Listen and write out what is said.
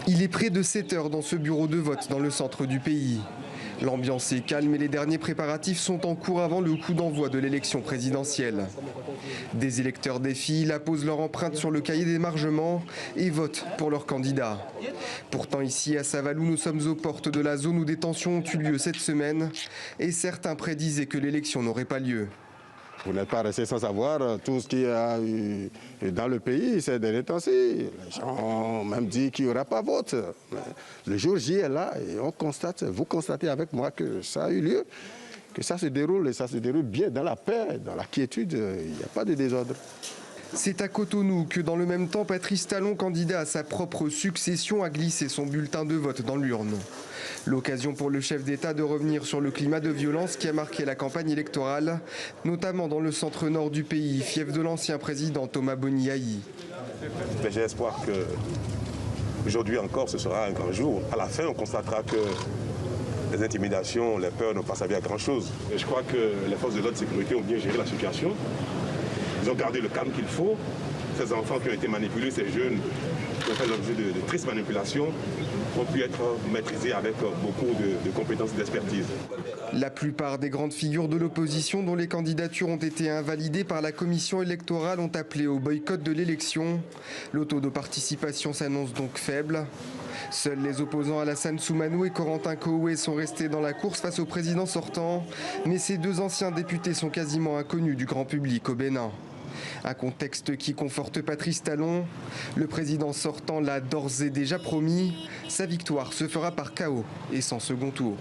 Il est près de 7 heures dans ce bureau de vote dans le centre du pays. L'ambiance est calme et les derniers préparatifs sont en cours avant le coup d'envoi de l'élection présidentielle. Des électeurs défilent, apposent leur empreinte sur le cahier d'émargement et votent pour leur candidat. Pourtant ici à Savalou, nous sommes aux portes de la zone où des tensions ont eu lieu cette semaine et certains prédisaient que l'élection n'aurait pas lieu. Vous n'êtes pas resté sans savoir tout ce qu'il y a eu dans le pays ces derniers temps-ci. Les gens ont même dit qu'il n'y aura pas vote. Mais le jour J est là et on constate, vous constatez avec moi que ça a eu lieu, que ça se déroule et ça se déroule bien dans la paix, dans la quiétude, il n'y a pas de désordre. C'est à Cotonou que dans le même temps, Patrice Talon, candidat à sa propre succession, a glissé son bulletin de vote dans l'urne. L'occasion pour le chef d'État de revenir sur le climat de violence qui a marqué la campagne électorale, notamment dans le centre nord du pays, fief de l'ancien président Thomas Boniaï. J'ai espoir qu'aujourd'hui encore ce sera un grand jour. À la fin, on constatera que les intimidations, les peurs n'ont pas servi à grand-chose. Je crois que les forces de l'ordre de sécurité ont bien géré la situation. Ils ont gardé le calme qu'il faut. Ces enfants qui ont été manipulés, ces jeunes qui ont fait l'objet de tristes manipulations, ont pu être maîtrisés avec beaucoup de compétences d'expertise. La plupart des grandes figures de l'opposition dont les candidatures ont été invalidées par la commission électorale ont appelé au boycott de l'élection. Le taux de participation s'annonce donc faible. Seuls les opposants Alassane Soumanou et Corentin Kooué sont restés dans la course face au président sortant. Mais ces deux anciens députés sont quasiment inconnus du grand public au Bénin. Un contexte qui conforte Patrice Talon. Le président sortant l'a d'ores et déjà promis. Sa victoire se fera par chaos et sans second tour.